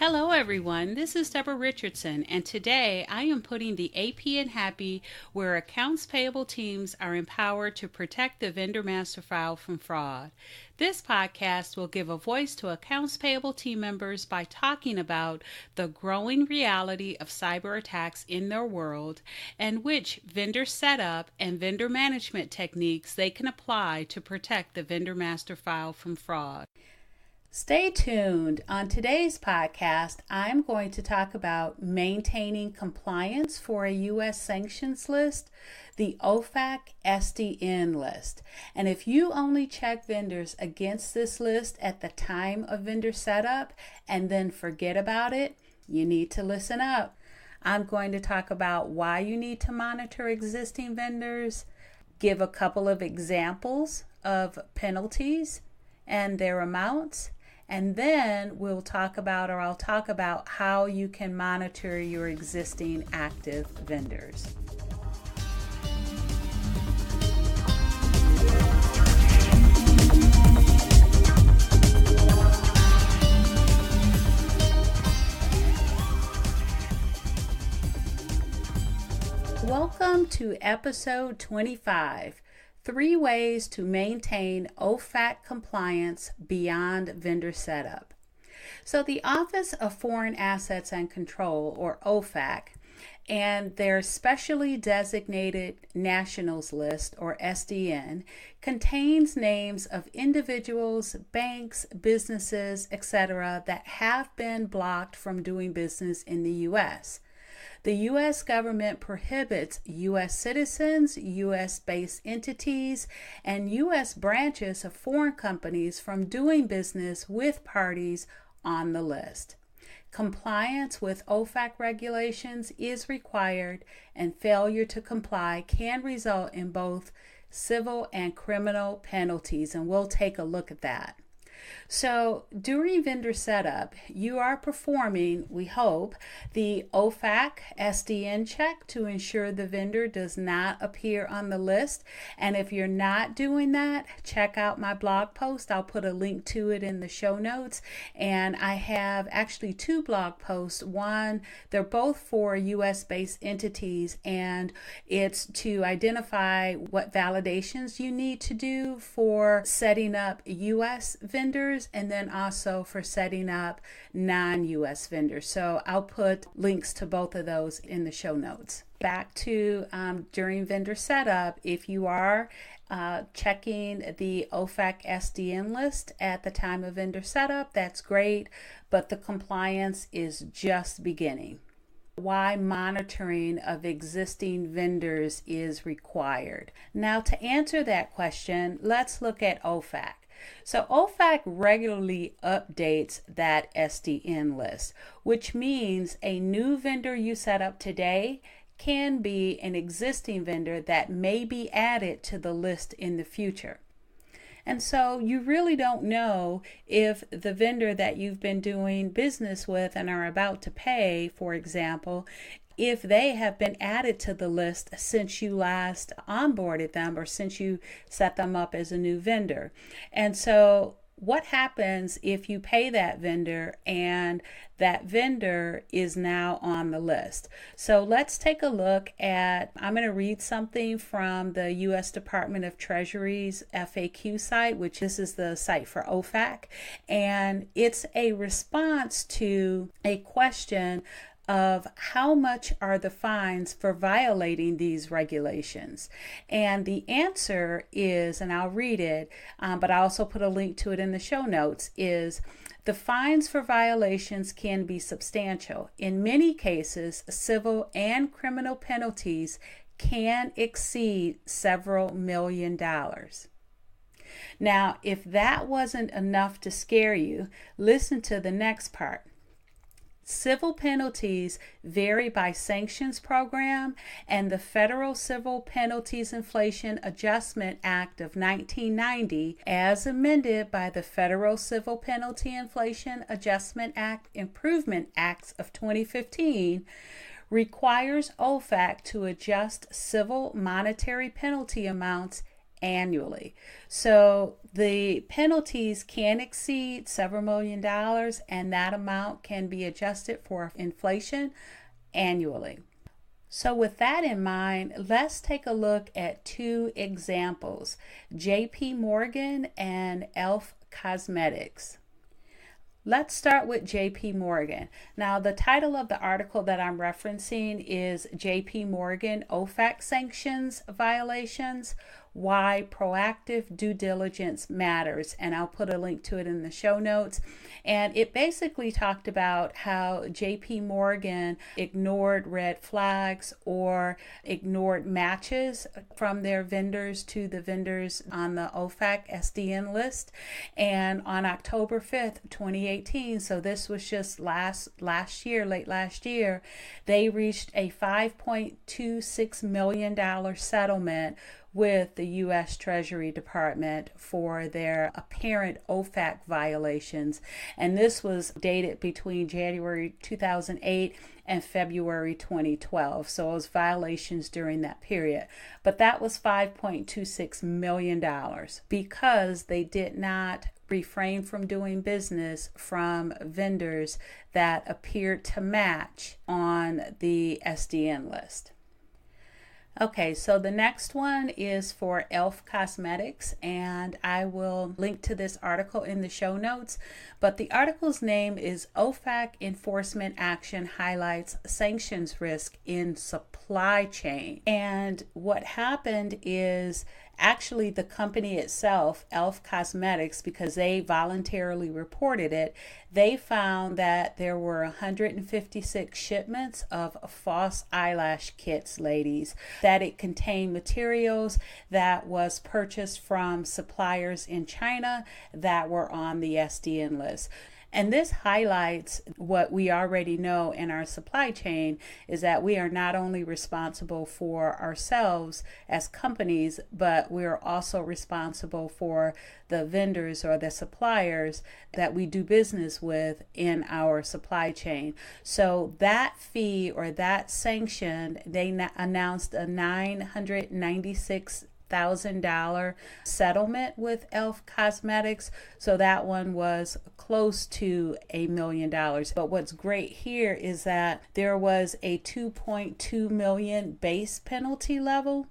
Hello everyone, this is Deborah Richardson, and today I am putting the AP in Happy where accounts payable teams are empowered to protect the vendor master file from fraud. This podcast will give a voice to accounts payable team members by talking about the growing reality of cyber attacks in their world and which vendor setup and vendor management techniques they can apply to protect the vendor master file from fraud. Stay tuned. On today's podcast, I'm going to talk about maintaining compliance for a U.S. sanctions list, the OFAC SDN list. And if you only check vendors against this list at the time of vendor setup and then forget about it, you need to listen up. I'm going to talk about why you need to monitor existing vendors, give a couple of examples of penalties and their amounts, and then I'll talk about how you can monitor your existing active vendors. Welcome to episode 25. 3 ways to maintain OFAC compliance beyond vendor setup. So the Office of Foreign Assets and Control, or OFAC, and their Specially Designated Nationals List, or SDN, contains names of individuals, banks, businesses, etc. that have been blocked from doing business in the U.S. The U.S. government prohibits U.S. citizens, U.S.-based entities, and U.S. branches of foreign companies from doing business with parties on the list. Compliance with OFAC regulations is required, and failure to comply can result in both civil and criminal penalties, and we'll take a look at that. So during vendor setup, you are performing, we hope, the OFAC SDN check to ensure the vendor does not appear on the list. And if you're not doing that, check out my blog post. I'll put a link to it in the show notes. And I have actually 2 blog posts. One, they're both for US-based entities, and it's to identify what validations you need to do for setting up US vendors, and then also for setting up non-US vendors. So I'll put links to both of those in the show notes. Back to during vendor setup, if you are checking the OFAC SDN list at the time of vendor setup, that's great, but the compliance is just beginning. Why monitoring of existing vendors is required. Now, to answer that question, let's look at OFAC. So OFAC regularly updates that SDN list, which means a new vendor you set up today can be an existing vendor that may be added to the list in the future. And so you really don't know if the vendor that you've been doing business with and are about to pay, for example, if they have been added to the list since you last onboarded them or since you set them up as a new vendor. And so what happens if you pay that vendor and that vendor is now on the list? So let's take a look at, I'm going to read something from the U.S. Department of Treasury's FAQ site, which this is the site for OFAC, and it's a response to a question of how much are the fines for violating these regulations. And the answer is, and I'll read it, but I also put a link to it in the show notes, is the fines for violations can be substantial. In many cases, civil and criminal penalties can exceed several $million. Now, if that wasn't enough to scare you, listen to the next part. Civil penalties vary by sanctions program, and the Federal Civil Penalties Inflation Adjustment Act of 1990, as amended by the Federal Civil Penalty Inflation Adjustment Act Improvement Acts of 2015, requires OFAC to adjust civil monetary penalty amounts annually. So the penalties can exceed several $1 million, and that amount can be adjusted for inflation annually. So with that in mind, let's take a look at two examples, JP Morgan and e.l.f. Cosmetics. Let's start with JP Morgan. Now, the title of the article that I'm referencing is JP Morgan OFAC Sanctions Violations, Why Proactive Due Diligence Matters. And I'll put a link to it in the show notes. And it basically talked about how JP Morgan ignored red flags or ignored matches from their vendors to the vendors on the OFAC SDN list. And on October 5th, 2018, so this was just late last year, they reached a $5.26 million settlement with the U.S. Treasury Department for their apparent OFAC violations. And this was dated between January 2008 and February 2012. So it was violations during that period. But that was $5.26 million because they did not refrain from doing business from vendors that appeared to match on the SDN list. Okay, so the next one is for e.l.f. Cosmetics, and I will link to this article in the show notes, but the article's name is OFAC Enforcement Action Highlights Sanctions Risk in Supply Chain. And what happened is actually the company itself, e.l.f. Cosmetics, because they voluntarily reported it, they found that there were 156 shipments of false eyelash kits, ladies, that it contained materials that was purchased from suppliers in China that were on the SDN list. And this highlights what we already know in our supply chain is that we are not only responsible for ourselves as companies, but we are also responsible for the vendors or the suppliers that we do business with in our supply chain. So that fee or that sanction, they announced a $996,000 settlement with e.l.f. Cosmetics. So that one was close to $1 million. But what's great here is that there was a $2.2 million base penalty level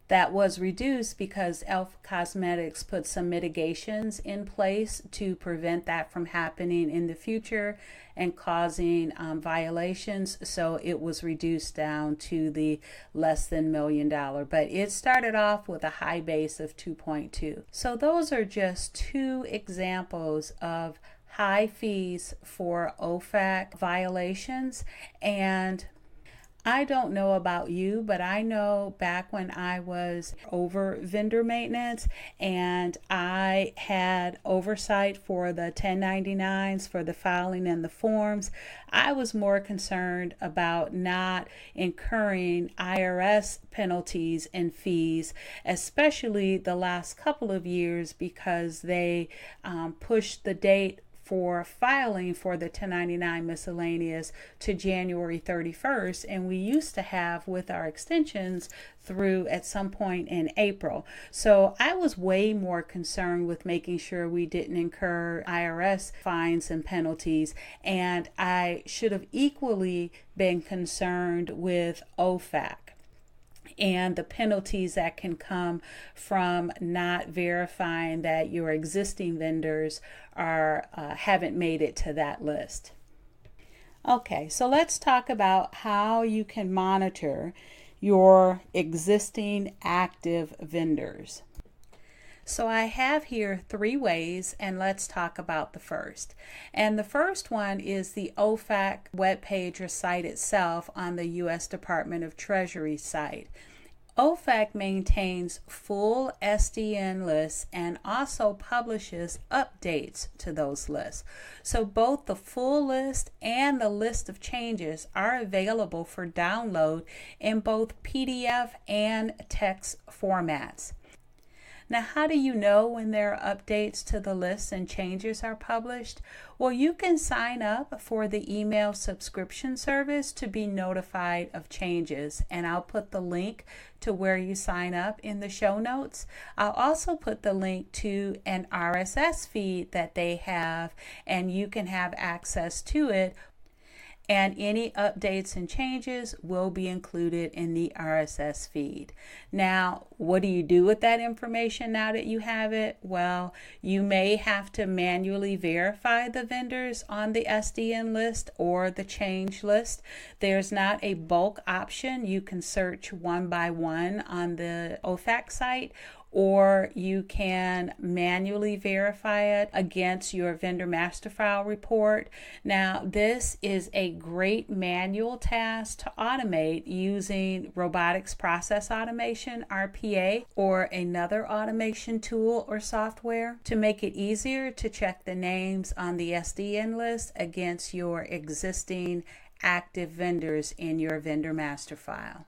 that was reduced because e.l.f. Cosmetics put some mitigations in place to prevent that from happening in the future and causing violations. So it was reduced down to the less than $1 million. But it started off with a high base of 2.2. So those are just two examples of high fees for OFAC violations. And I don't know about you, but I know back when I was over vendor maintenance and I had oversight for the 1099s, for the filing and the forms, I was more concerned about not incurring IRS penalties and fees, especially the last couple of years, because they pushed the date for filing for the 1099 miscellaneous to January 31st, and we used to have with our extensions through at some point in April. So I was way more concerned with making sure we didn't incur IRS fines and penalties, and I should have equally been concerned with OFAC and the penalties that can come from not verifying that your existing vendors haven't made it to that list. Okay, so let's talk about how you can monitor your existing active vendors. So I have here 3 ways, and let's talk about the first. And the first one is the OFAC webpage or site itself on the U.S. Department of Treasury site. OFAC maintains full SDN lists and also publishes updates to those lists. So both the full list and the list of changes are available for download in both PDF and text formats. Now, how do you know when there are updates to the list and changes are published? Well, you can sign up for the email subscription service to be notified of changes, and I'll put the link to where you sign up in the show notes. I'll also put the link to an RSS feed that they have, and you can have access to it, and any updates and changes will be included in the RSS feed. Now, what do you do with that information now that you have it? Well, you may have to manually verify the vendors on the SDN list or the change list. There's not a bulk option. You can search one by one on the OFAC site, or you can manually verify it against your vendor master file report. Now, this is a great manual task to automate using robotics process automation, RPA, or another automation tool or software to make it easier to check the names on the SDN list against your existing active vendors in your vendor master file.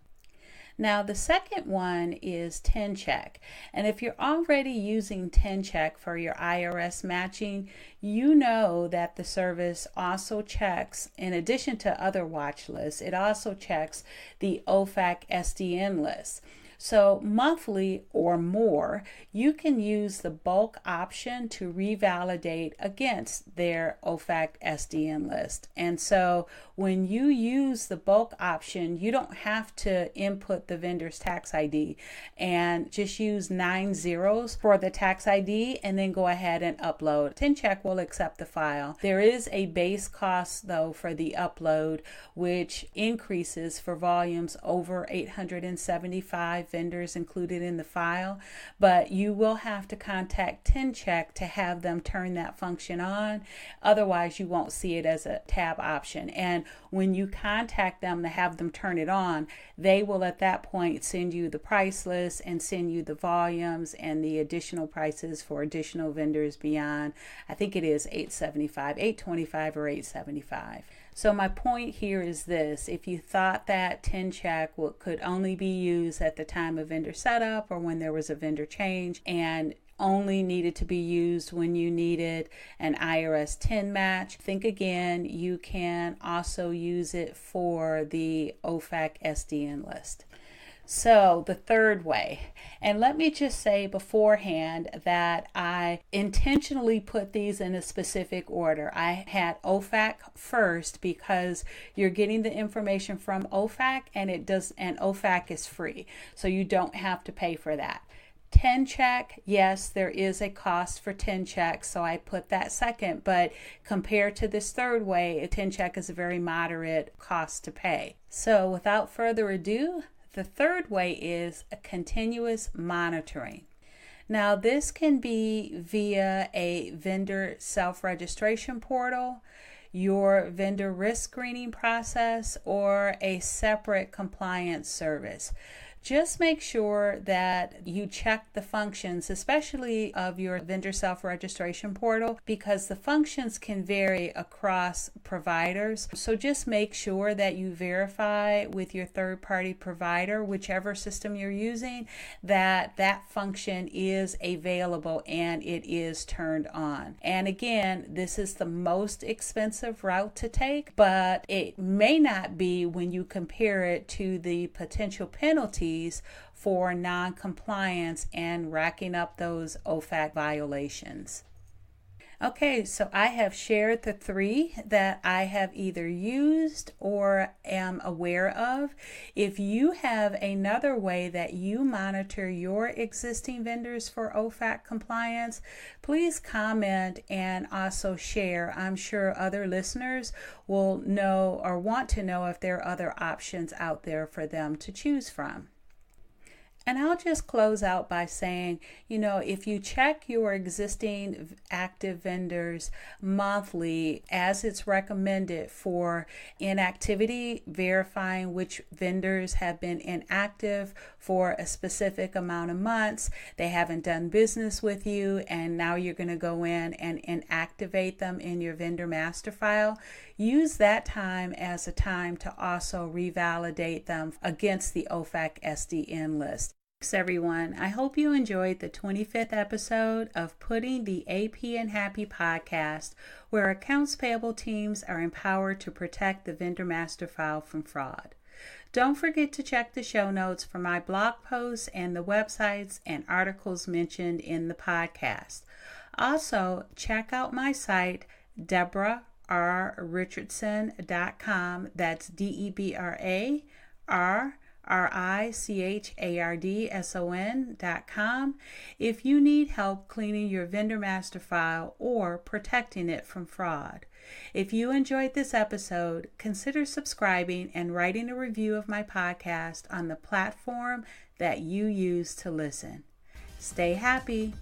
Now, the second one is TinCheck. And if you're already using TinCheck for your IRS matching, you know that the service also checks, in addition to other watch lists, it also checks the OFAC SDN list. So monthly or more, you can use the bulk option to revalidate against their OFAC SDN list. And so when you use the bulk option, you don't have to input the vendor's tax ID and just use 9 zeros for the tax ID and then go ahead and upload. TinCheck will accept the file. There is a base cost though for the upload, which increases for volumes over 875 vendors included in the file, but you will have to contact TinCheck to have them turn that function on. Otherwise, you won't see it as a tab option. And when you contact them to have them turn it on, they will at that point send you the price list and send you the volumes and the additional prices for additional vendors beyond, I think it is 875, 825 or 875. So my point here is this: if you thought that TinCheck could only be used at the time of vendor setup or when there was a vendor change and only needed to be used when you needed an IRS 10 match, think again. You can also use it for the OFAC SDN list. So the third way, and let me just say beforehand that I intentionally put these in a specific order. I had OFAC first because you're getting the information from OFAC, and OFAC is free, so you don't have to pay for that. TinCheck, yes, there is a cost for TinCheck, so I put that second, but compared to this third way, TinCheck is a very moderate cost to pay. So without further ado, the third way is a continuous monitoring. Now, this can be via a vendor self-registration portal, your vendor risk screening process, or a separate compliance service. Just make sure that you check the functions, especially of your vendor self-registration portal, because the functions can vary across providers. So just make sure that you verify with your third-party provider, whichever system you're using, that that function is available and it is turned on. And again, this is the most expensive route to take, but it may not be when you compare it to the potential penalties for non-compliance and racking up those OFAC violations. Okay, so I have shared the 3 that I have either used or am aware of. If you have another way that you monitor your existing vendors for OFAC compliance, please comment and also share. I'm sure other listeners will know or want to know if there are other options out there for them to choose from. And I'll just close out by saying, if you check your existing active vendors monthly as it's recommended for inactivity, verifying which vendors have been inactive for a specific amount of months, they haven't done business with you, and now you're going to go in and inactivate them in your vendor master file, use that time as a time to also revalidate them against the OFAC SDN list. Thanks, everyone. I hope you enjoyed the 25th episode of Putting the AP in Happy podcast, where accounts payable teams are empowered to protect the vendor master file from fraud. Don't forget to check the show notes for my blog posts and the websites and articles mentioned in the podcast. Also, check out my site, DeborahRRichardson.com. That's DeborahRichardson.com if you need help cleaning your vendor master file or protecting it from fraud. If you enjoyed this episode, consider subscribing and writing a review of my podcast on the platform that you use to listen. Stay happy.